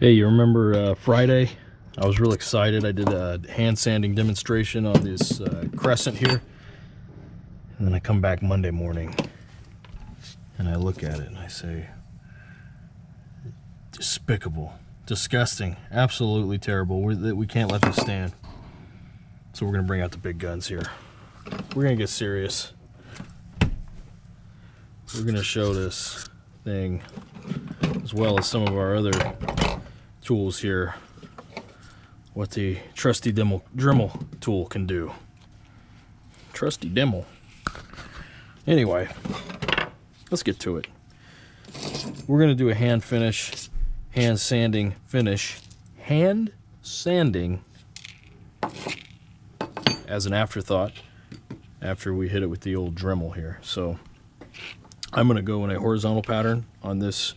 Hey, you remember Friday? I was real excited. I did a hand sanding demonstration on this Crescent here. And then I come back Monday morning and I look at it and I say, despicable, disgusting, absolutely terrible. We can't let this stand. So we're gonna bring out the big guns here. We're gonna get serious. We're gonna show this thing, as well as some of our other tools here, what the trusty Dremel tool can do. Trusty Dremel. Anyway, let's get to it. We're gonna do a hand sanding finish as an afterthought after we hit it with the old Dremel here. So I'm gonna go in a horizontal pattern on this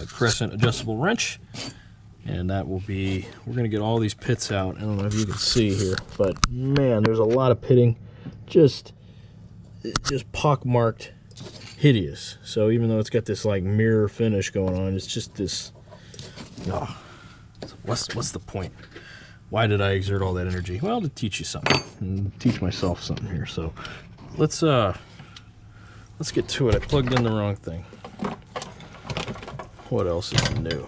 Crescent adjustable wrench, and that will be, we're gonna get all these pits out. I don't know if you can see here, but man, there's a lot of pitting, just pockmarked, hideous. So even though it's got this like mirror finish going on, it's just this, oh, what's the point? Why did I exert all that energy? Well, to teach you something, and teach myself something here. So let's get to it. I plugged in the wrong thing. What else is new?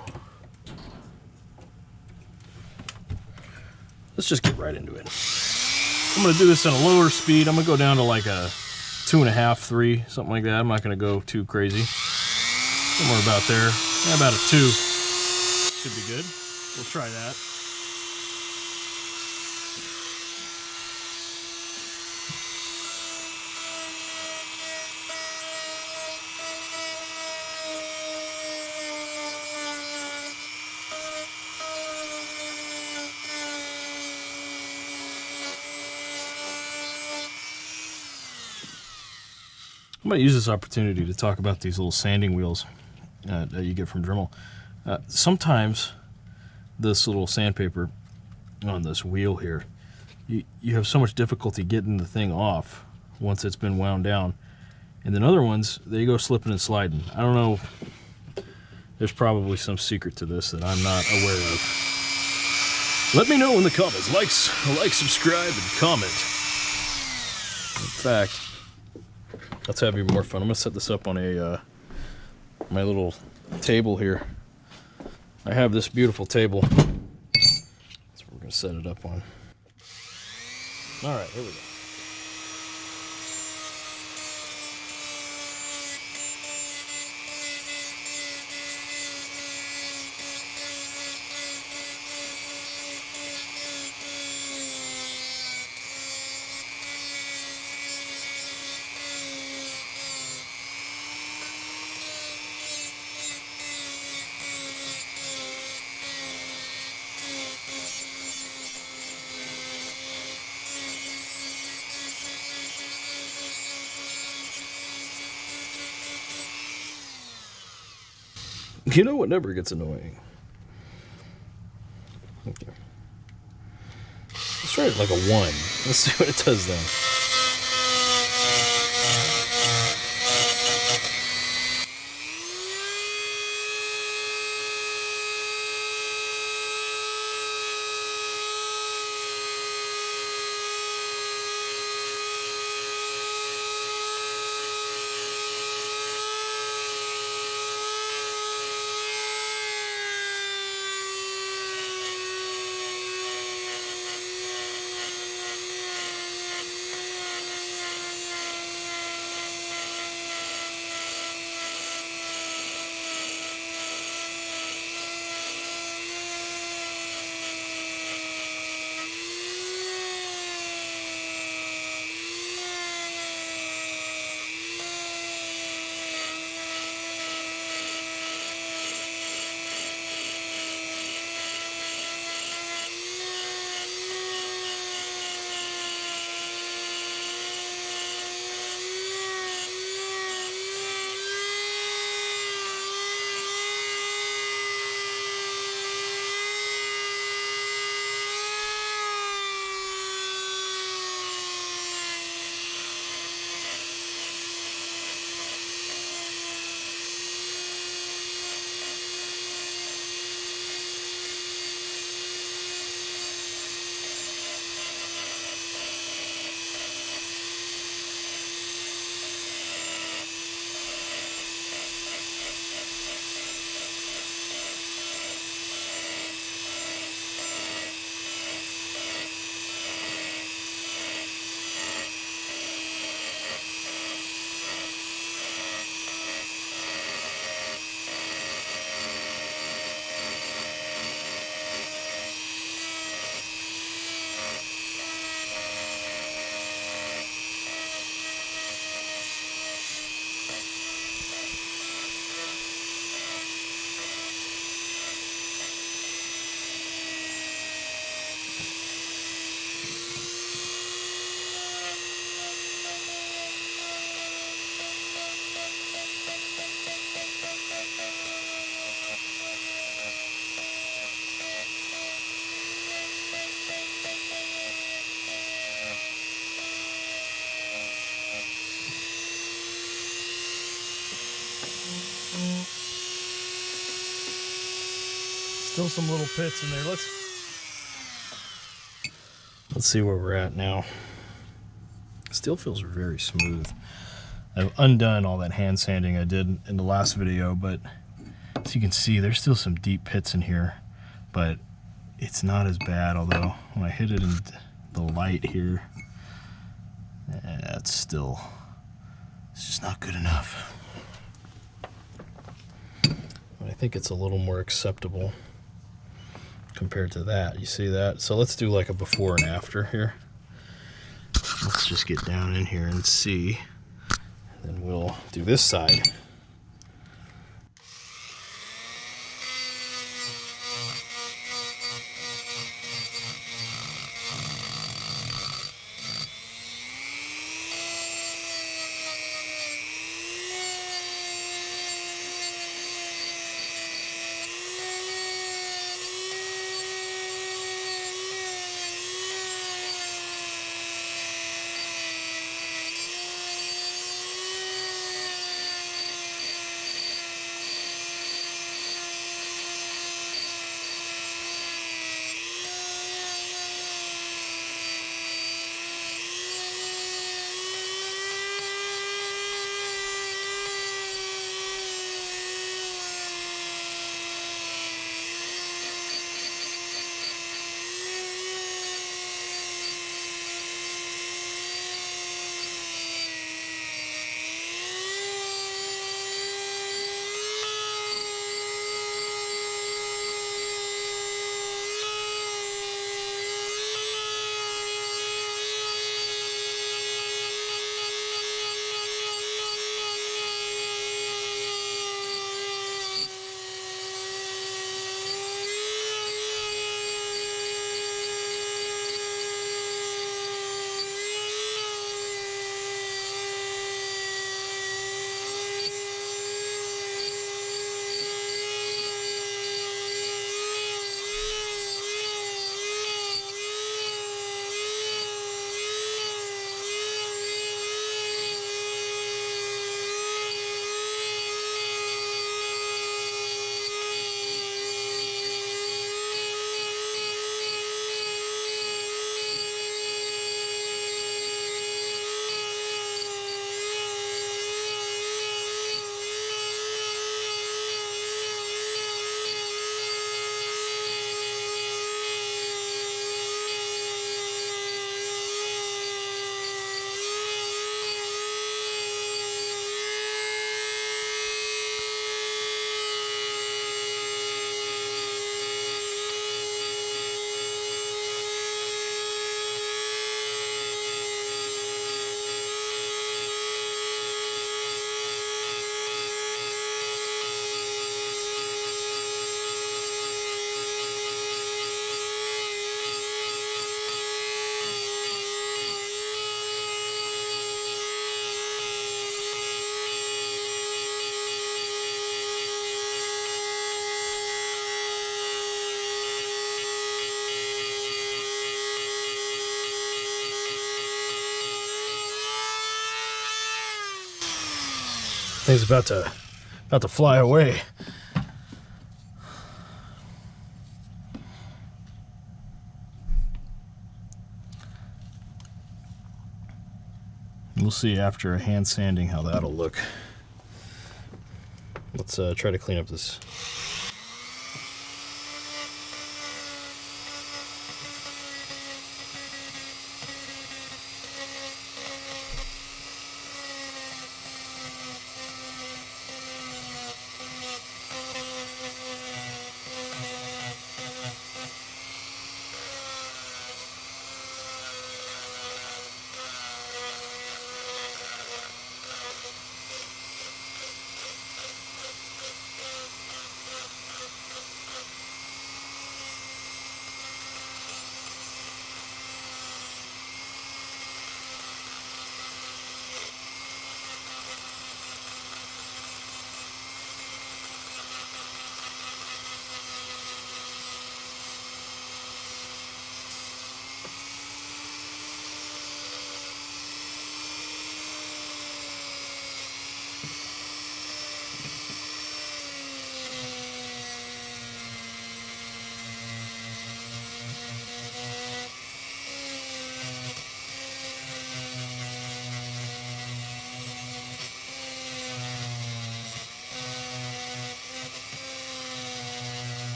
Let's just get right into it. I'm gonna do this at a lower speed. I'm gonna go down to like a 2.5, 3, something like that. I'm not gonna go too crazy. Somewhere about there. Yeah, about a 2 should be good. We'll try that. I'm going to use this opportunity to talk about these little sanding wheels that you get from Dremel. Sometimes this little sandpaper on this wheel here, you have so much difficulty getting the thing off once it's been wound down. And then other ones, they go slipping and sliding. I don't know, there's probably some secret to this that I'm not aware of. Let me know in the comments. Like, subscribe, and comment. In fact, let's have even more fun. I'm gonna set this up on a my little table here. I have this beautiful table. That's what we're gonna set it up on. All right, here we go. You know what never gets annoying? Okay. Let's try it like a 1. Let's see what it does then. Still some little pits in there. Let's see where we're at now. Still feels very smooth. I've undone all that hand sanding I did in the last video, but as you can see, there's still some deep pits in here, but it's not as bad, although when I hit it in the light here, it's just not good enough. But I think it's a little more acceptable compared to that. You see that? So let's do like a before and after here. Let's just get down in here and see. Then we'll do this side. Thing's about to fly away. We'll see after a hand sanding how that'll look. Let's try to clean up this.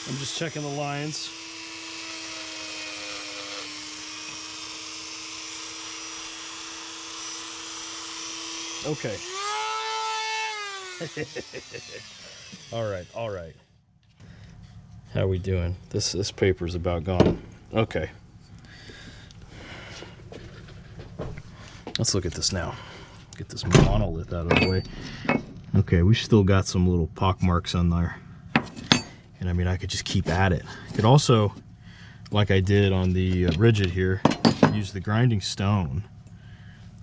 I'm just checking the lines. Okay. All right. How we doing? This paper's about gone. Okay. Let's look at this now. Get this monolith out of the way. Okay, we still got some little pockmarks on there. And I mean, I could just keep at it. I could also, like I did on the Ridgid here, use the grinding stone.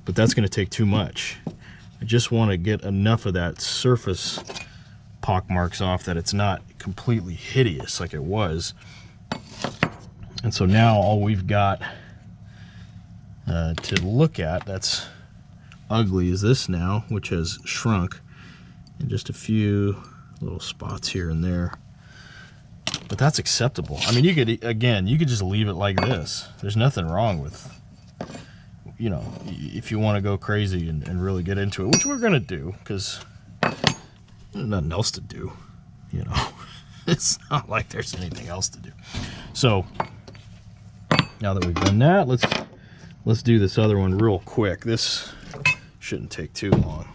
But that's going to take too much. I just want to get enough of that surface pockmarks off that it's not completely hideous like it was. And so now all we've got to look at that's ugly is this now, which has shrunk, and just a few little spots here and there. But that's acceptable. I mean, you could, again, you could just leave it like this. There's nothing wrong with, you know, if you want to go crazy and really get into it, which we're going to do, because there's nothing else to do, you know. It's not like there's anything else to do. So, now that we've done that, let's do this other one real quick. This shouldn't take too long.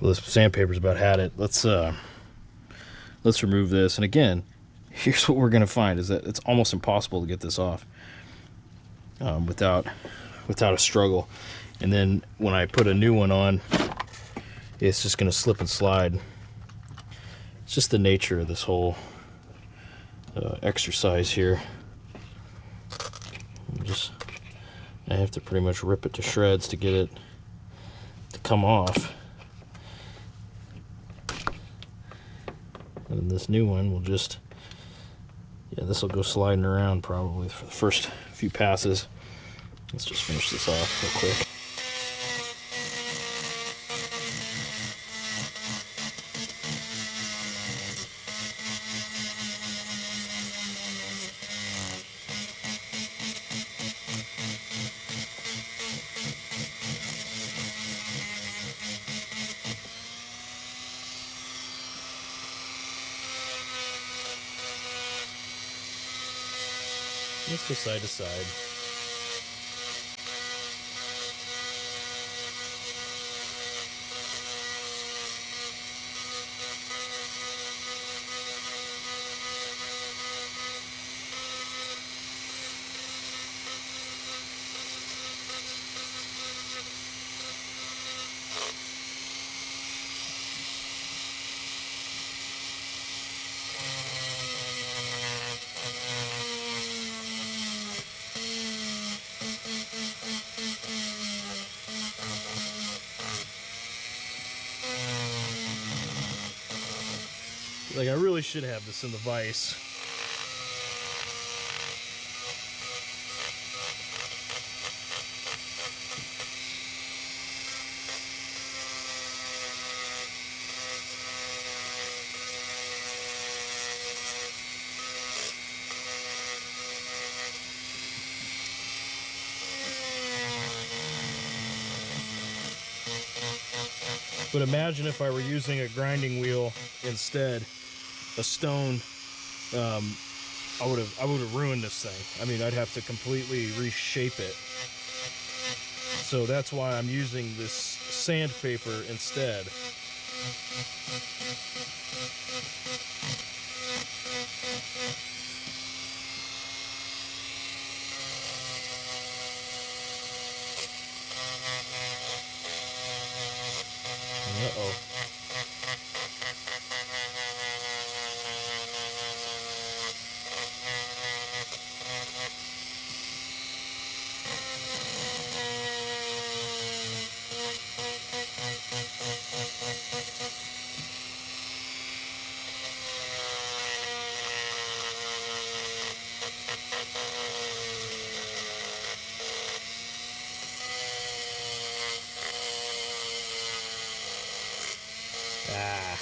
Well, this sandpaper's about had it. Let's remove this. And again, here's what we're going to find is that it's almost impossible to get this off without a struggle. And then when I put a new one on, it's just going to slip and slide. It's just the nature of this whole exercise here. I have to pretty much rip it to shreds to get it to come off. And this new one will just, this will go sliding around probably for the first few passes. Let's just finish this off real quick. Let's go side to side. Like, I really should have this in the vise. But imagine if I were using a grinding wheel instead, a stone. I would have ruined this thing. I mean, I'd have to completely reshape it. So that's why I'm using this sandpaper instead. Uh-oh. Ah.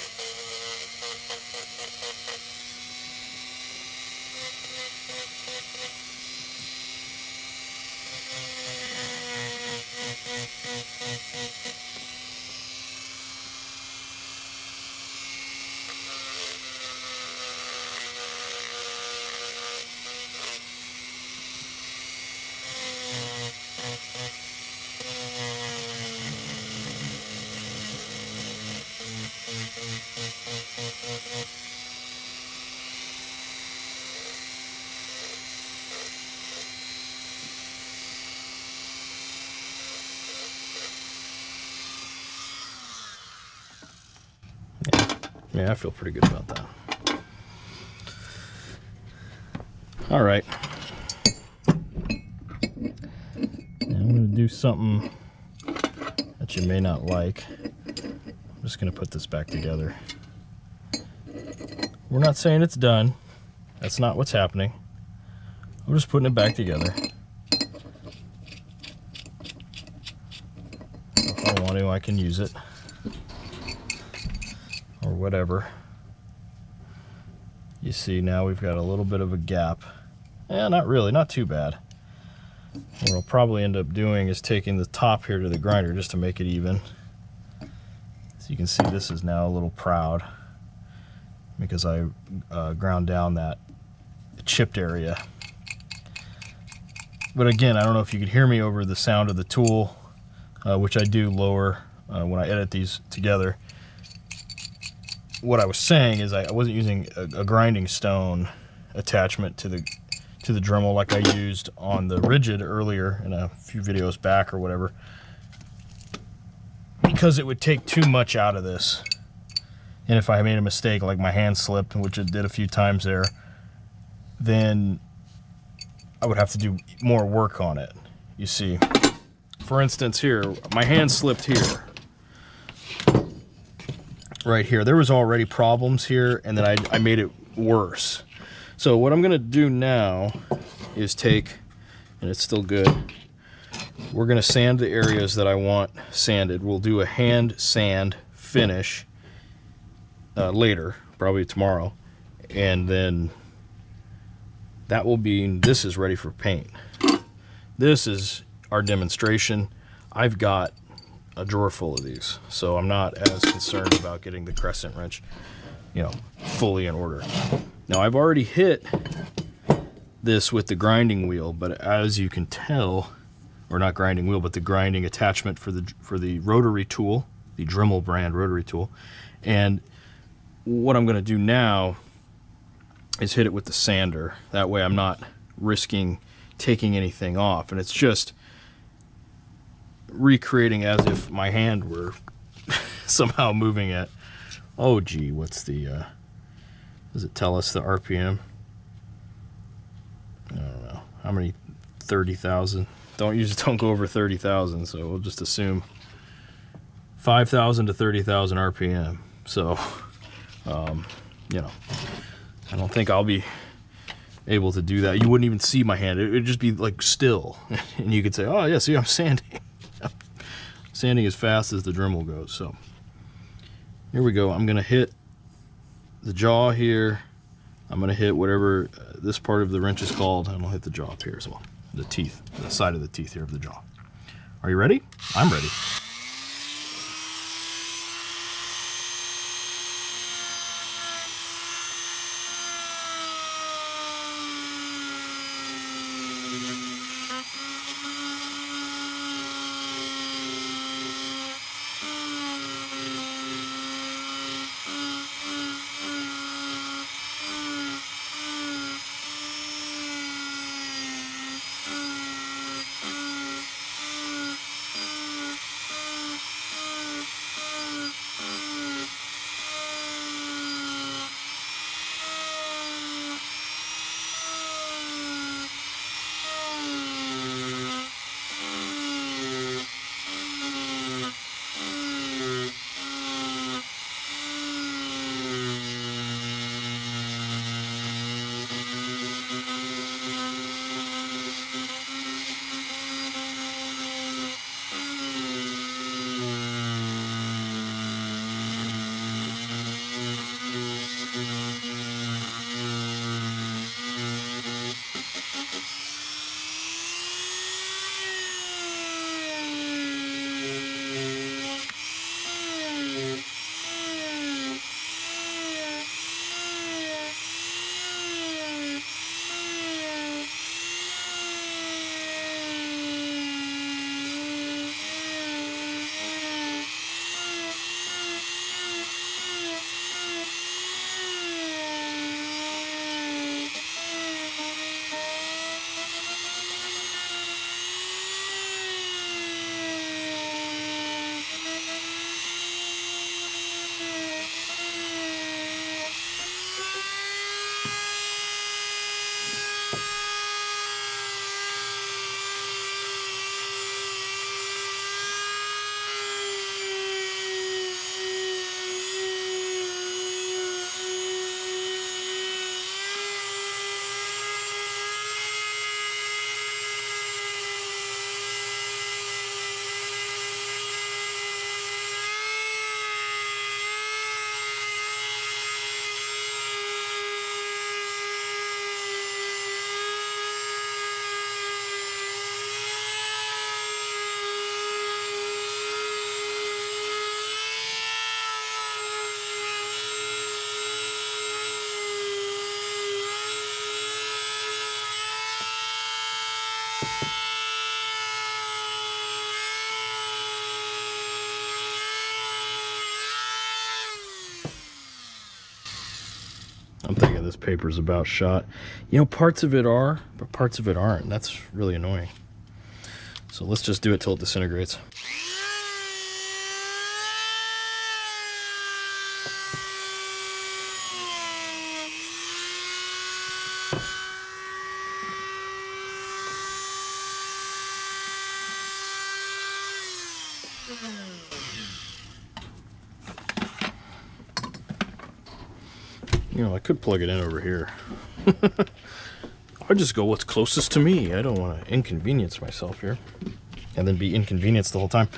Yeah, I feel pretty good about that. All right. Now I'm going to do something that you may not like. I'm just going to put this back together. We're not saying it's done. That's not what's happening. I'm just putting it back together. If I want to, I can use it. Or whatever. You see, now we've got a little bit of a gap. Yeah, not really, not too bad. What I'll probably end up doing is taking the top here to the grinder just to make it even. So you can see this is now a little proud because I ground down that chipped area. But again, I don't know if you could hear me over the sound of the tool, which I do lower when I edit these together. What I was saying is I wasn't using a grinding stone attachment to the Dremel like I used on the Ridgid earlier in a few videos back or whatever, because it would take too much out of this. And if I made a mistake, like my hand slipped, which it did a few times there, then I would have to do more work on it. You see, for instance here, my hand slipped here. Right here, there was already problems here, and then I made it worse. So what I'm gonna do now is take, and it's still good, we're gonna sand the areas that I want sanded. We'll do a hand sand finish later, probably tomorrow, and then that will be, this is ready for paint. This is our demonstration. I've got a drawer full of these, so I'm not as concerned about getting the Crescent wrench, you know, fully in order. Now I've already hit this with the grinding wheel, but as you can tell, or not grinding wheel, but the grinding attachment for the rotary tool, the Dremel brand rotary tool. And what I'm going to do now is hit it with the sander. That way I'm not risking taking anything off, and it's just recreating as if my hand were somehow moving it. Oh gee, what's the does it tell us the RPM? I don't know. How many? 30,000. Don't go over 30,000, so we'll just assume 5,000 to 30,000 RPM. So you know, I don't think I'll be able to do that. You wouldn't even see my hand. It would just be like still. And you could say, oh yeah, see, I'm sanding. Sanding as fast as the Dremel goes. So here we go. I'm going to hit the jaw here. I'm going to hit whatever this part of the wrench is called, and I'll hit the jaw up here as well. The teeth, the side of the teeth here of the jaw. Are you ready? I'm ready. I'm thinking this paper's about shot. You know, parts of it are, but parts of it aren't. That's really annoying. So let's just do it till it disintegrates. You know, I could plug it in over here. I just go what's closest to me. I don't want to inconvenience myself here and then be inconvenienced the whole time.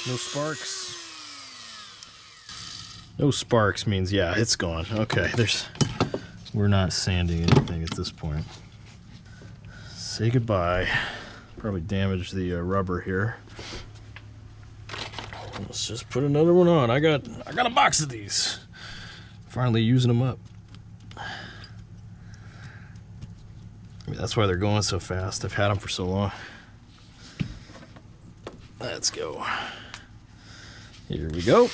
No sparks. No sparks means, yeah, it's gone. Okay, we're not sanding anything at this point. Say goodbye. Probably damaged the rubber here. Let's just put another one on. I got a box of these. Finally using them up. I mean, that's why they're going so fast. I've had them for so long. Let's go. Here we go.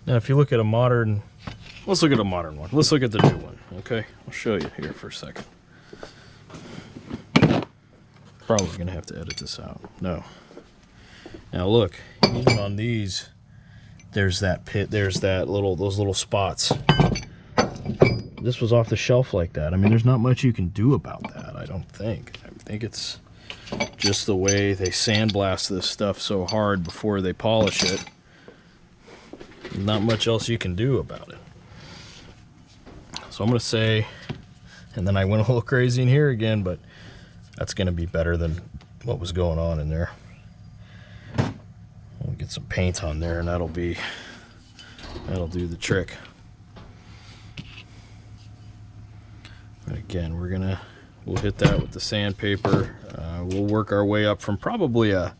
Now, if you look at a modern, let's look at a modern one. Let's look at the new one, okay? I'll show you here for a second. Probably gonna have to edit this out. No. Now look, even on these, there's that pit, there's that those little spots. This was off the shelf like that. I mean, there's not much you can do about that, I don't think. I think it's just the way they sandblast this stuff so hard before they polish it. Not much else you can do about it. So I'm going to say, and then I went a little crazy in here again, but that's going to be better than what was going on in there. We'll get some paint on there and that'll do the trick. And again, we'll hit that with the sandpaper. We'll work our way up from probably a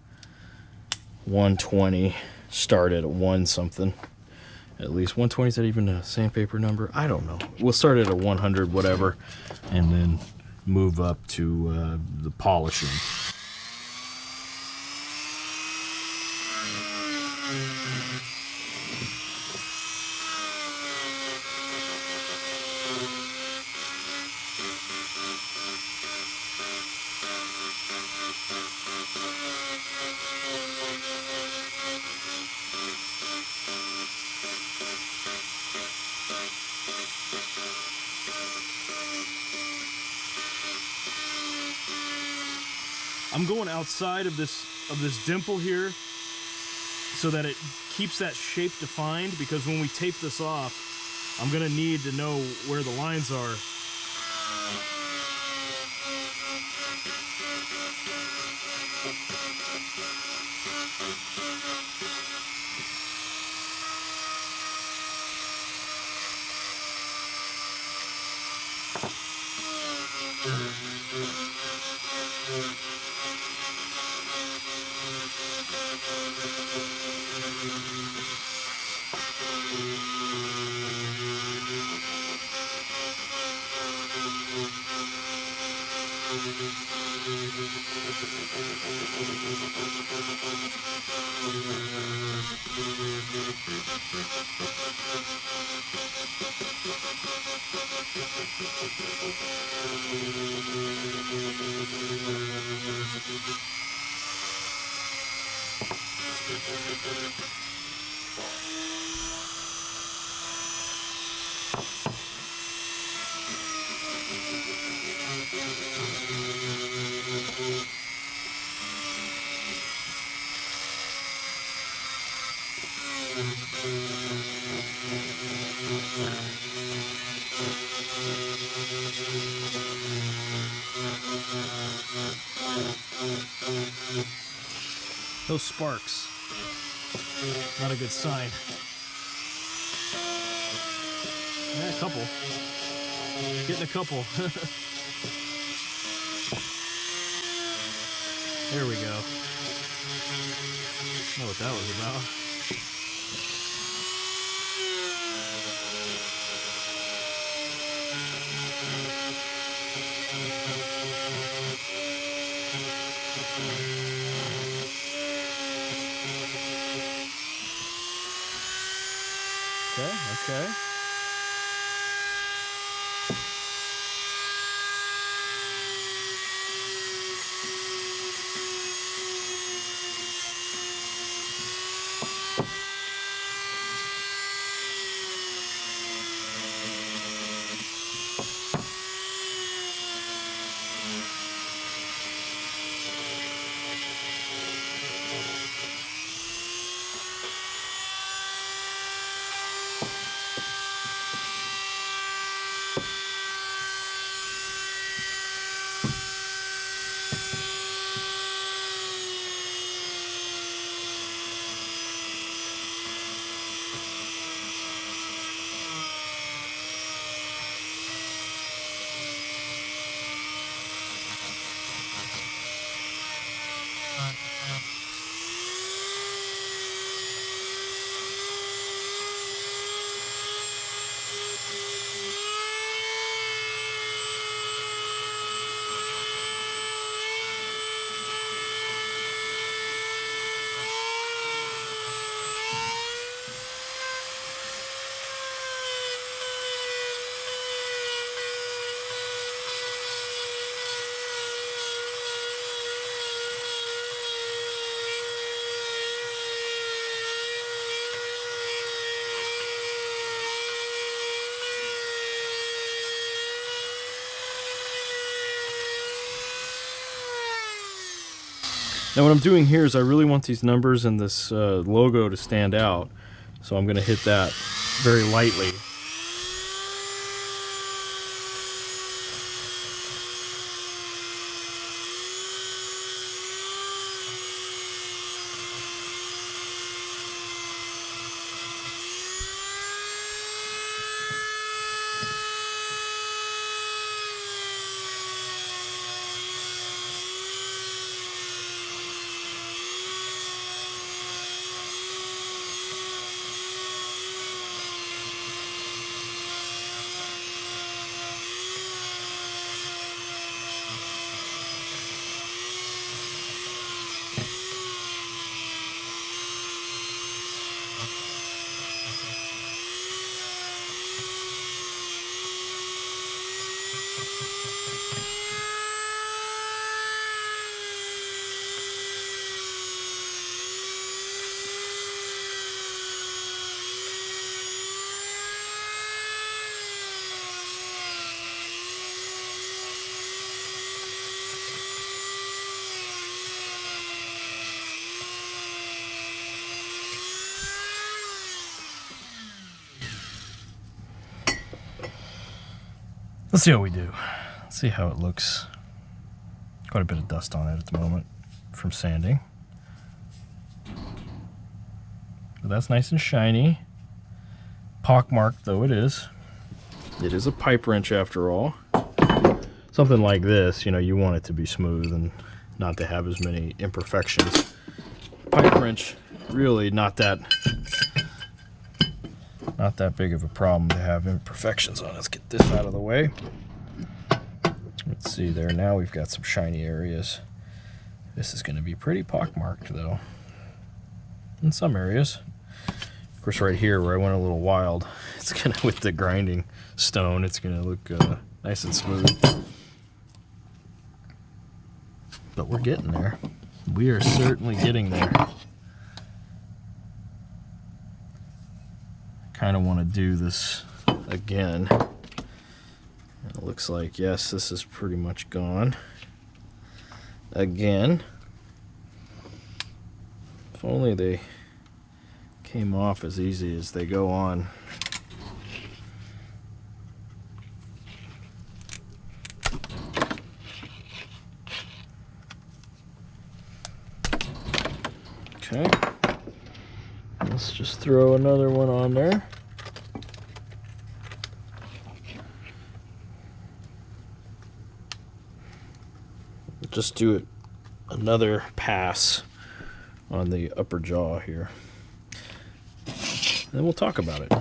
120, start at a 1 something. At least 120, is that even a sandpaper number? I don't know. We'll start at a 100, whatever, and then move up to the polishing. I'm going outside of this dimple here so that it keeps that shape defined, because when we tape this off, I'm gonna need to know where the lines are. Those sparks. Not a good sign. Yeah, a couple. Getting a couple. There we go. Know what that was about. Okay. Now what I'm doing here is I really want these numbers and this logo to stand out, so I'm going to hit that very lightly. Let's see how we do. Let's see how it looks. Quite a bit of dust on it at the moment from sanding. But that's nice and shiny. Pockmarked though it is. It is a pipe wrench after all. Something like this, you know, you want it to be smooth and not to have as many imperfections. Pipe wrench, really not that big of a problem to have imperfections on. Let's get this out of the way. Let's see there, now we've got some shiny areas. This is going to be pretty pockmarked though, in some areas. Of course right here where I went a little wild, it's going to, with the grinding stone, it's going to look nice and smooth. But we're getting there. We are certainly getting there. Kind of want to do this again. It looks like, yes, this is pretty much gone. Again. If only they came off as easy as they go on. Okay. Let's just throw another one on there. Just do it another pass on the upper jaw here. Then we'll talk about it.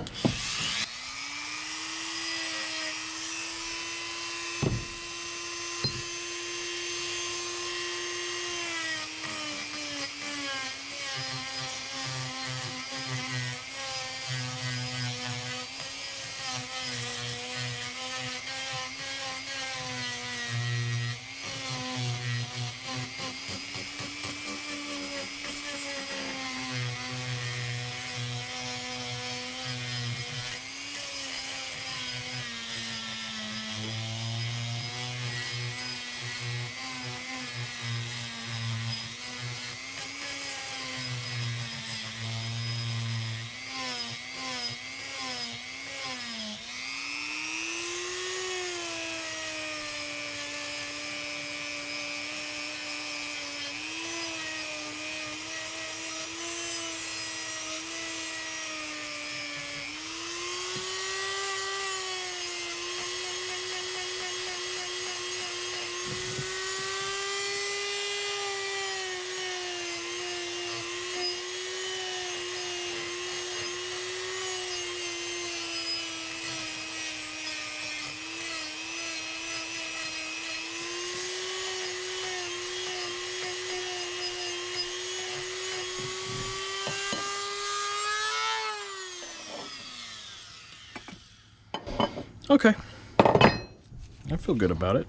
Okay. I feel good about it.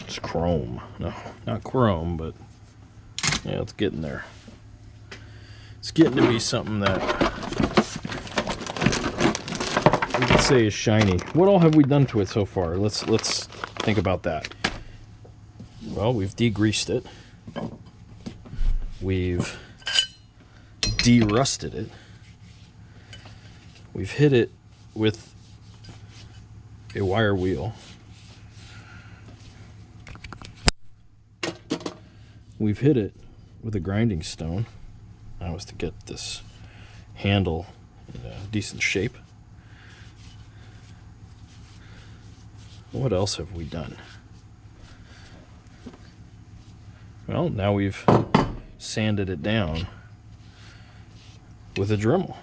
It's chrome. No, not chrome, but yeah, it's getting there. It's getting to be something that we could say is shiny. What all have we done to it so far? Let's think about that. Well, we've degreased it. We've de-rusted it. We've hit it with a wire wheel. We've hit it with a grinding stone. That was to get this handle in a decent shape. What else have we done? Well, now we've sanded it down with a Dremel.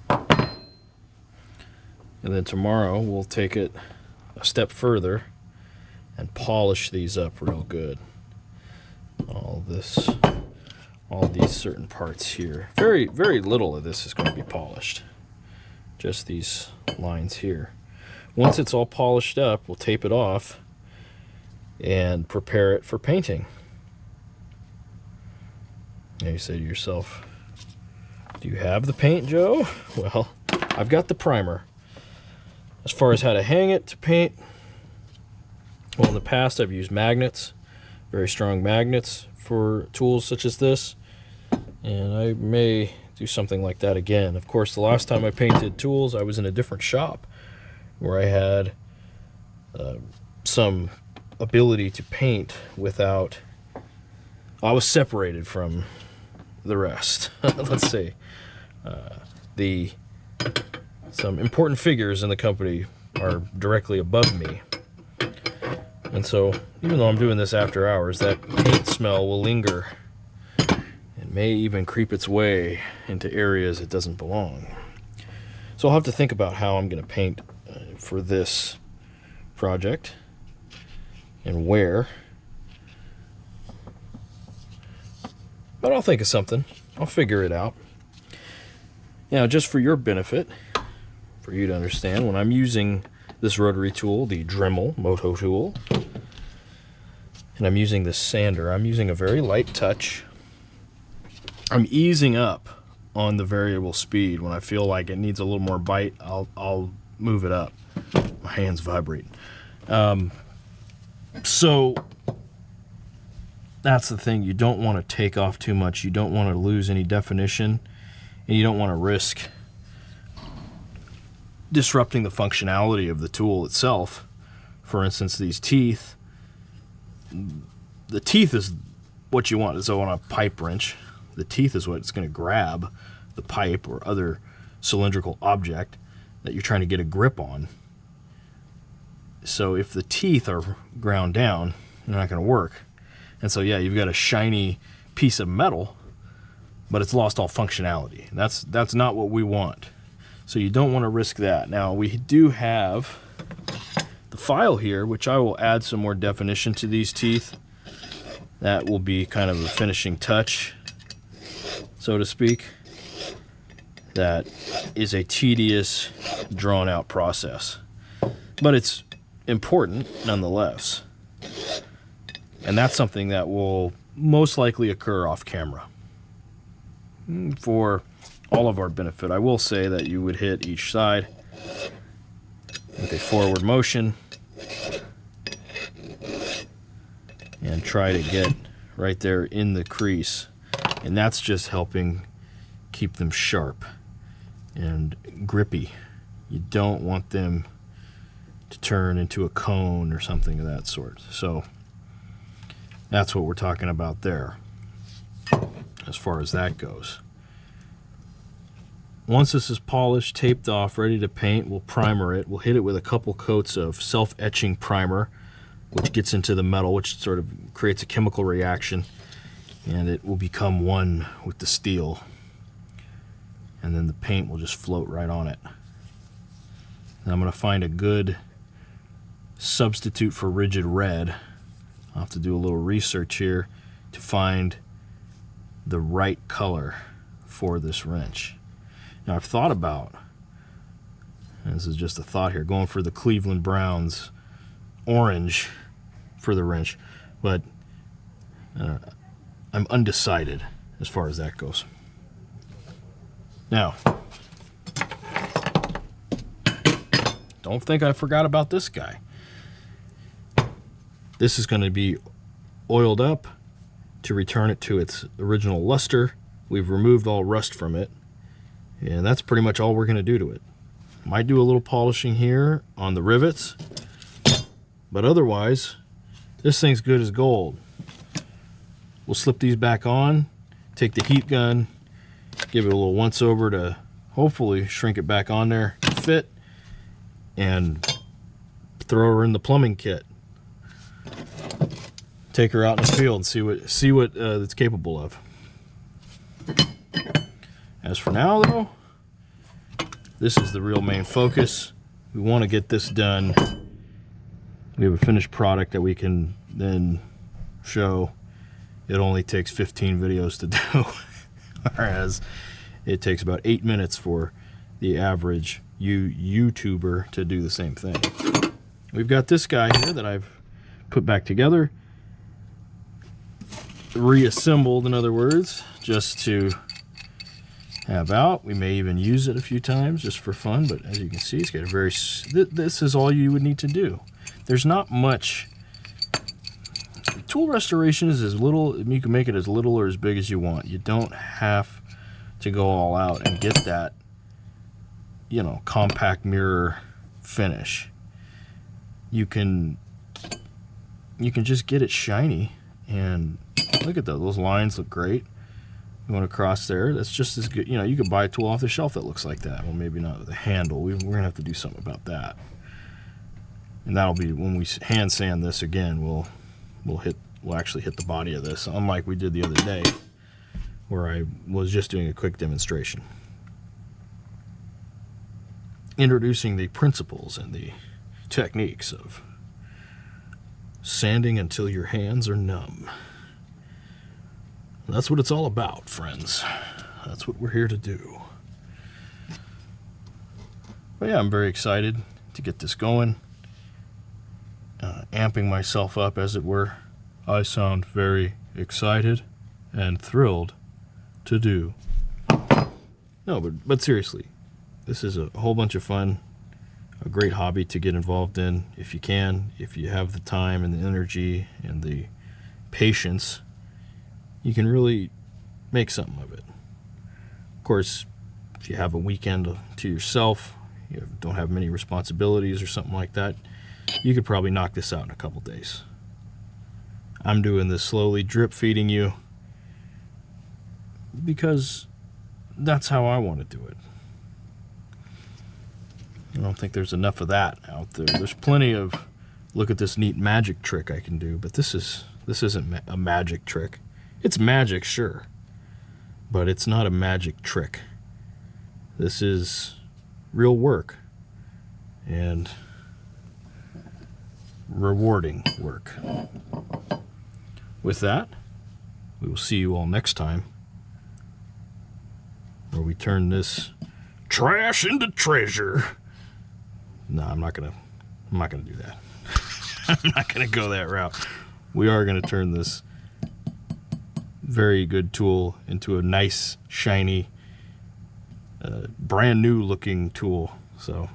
And then tomorrow we'll take it a step further and polish these up real good. All these certain parts here. Very, very little of this is going to be polished. Just these lines here. Once it's all polished up, we'll tape it off and prepare it for painting. Now you say to yourself, do you have the paint, Joe? Well, I've got the primer. As far as how to hang it to paint, well, in the past I've used magnets, very strong magnets for tools such as this, and I may do something like that again. Of course, the last time I painted tools, I was in a different shop where I had some ability to paint without, I was separated from the rest. Let's say some important figures in the company are directly above me, and so even though I'm doing this after hours, that paint smell will linger and may even creep its way into areas it doesn't belong. So I'll have to think about how I'm going to paint for this project and where. But I'll think of something. I'll figure it out. Now, just for your benefit, for you to understand, when I'm using this rotary tool, the Dremel Moto tool, and I'm using this sander, I'm using a very light touch. I'm easing up on the variable speed. When I feel like it needs a little more bite, I'll move it up. My hands vibrate. So that's the thing. You don't want to take off too much. You don't want to lose any definition. and you don't want to risk disrupting the functionality of the tool itself. For instance, these teeth, the teeth is what you want. So on a pipe wrench, the teeth is what's going to grab the pipe or other cylindrical object that you're trying to get a grip on. So if the teeth are ground down, they're not going to work. And so yeah, you've got a shiny piece of metal, but it's lost all functionality. That's not what we want. So you don't want to risk that. Now we do have the file here, which I will add some more definition to these teeth. That will be kind of a finishing touch, so to speak. That is a tedious, drawn out process, but it's important nonetheless. And that's something that will most likely occur off camera for all of our benefit. I will say that you would hit each side with a forward motion and try to get right there in the crease, and that's just helping keep them sharp and grippy. You don't want them to turn into a cone or something of that sort. So that's what we're talking about there as far as that goes. Once this is polished, taped off, ready to paint, we'll primer it. We'll hit it with a couple coats of self-etching primer, which gets into the metal, which sort of creates a chemical reaction, and it will become one with the steel. And then the paint will just float right on it. And I'm going to find a good substitute for Ridgid red. I'll have to do a little research here to find the right color for this wrench. Now I've thought about, and this is just a thought here, going for the Cleveland Browns orange for the wrench, but I'm undecided as far as that goes. Now, don't think I forgot about this guy. This is going to be oiled up to return it to its original luster. We've removed all rust from it, and that's pretty much all we're going to do to it. Might do a little polishing here on the rivets, but otherwise, this thing's good as gold. We'll slip these back on, take the heat gun, give it a little once over to hopefully shrink it back on there to fit, and throw her in the plumbing kit. Take her out in the field and see what it's capable of. As for now, though, this is the real main focus. We want to get this done. We have a finished product that we can then show. It only takes 15 videos to do, whereas it takes about 8 minutes for the average YouTuber to do the same thing. We've got this guy here that I've put back together, reassembled, in other words, just to have out. We may even use it a few times just for fun, but as you can see, it's got a very, this is all you would need to do. There's not much. Tool restoration is as little, you can make it as little or as big as you want. You don't have to go all out and get that, you know, compact mirror finish. You can just get it shiny, and look at those lines look great. You want to cross there, that's just as good. You know, you could buy a tool off the shelf that looks like that. Well, maybe not with a handle. We're gonna have to do something about that, and that'll be when we hand sand this again. We'll actually hit the body of this, unlike we did the other day where I was just doing a quick demonstration, introducing the principles and the techniques of sanding until your hands are numb. That's what it's all about, friends. That's what we're here to do. But yeah, I'm very excited to get this going. Amping myself up, as it were. I sound very excited and thrilled to do. No, but seriously, this is a whole bunch of fun, a great hobby to get involved in if you can, if you have the time and the energy and the patience. You can really make something of it. Of course, if you have a weekend to yourself, you don't have many responsibilities or something like that, you could probably knock this out in a couple days. I'm doing this slowly, drip feeding you, because that's how I want to do it. I don't think there's enough of that out there. There's plenty of, look at this neat magic trick I can do, but this isn't a magic trick. It's magic, sure, but it's not a magic trick. This is real work and rewarding work. With that, we will see you all next time, where we turn this trash into treasure. No, I'm not gonna do that. I'm not gonna go that route. We are gonna turn this very good tool into a nice, shiny, brand new looking tool. So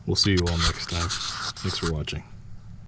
we'll see you all next time. Thanks for watching.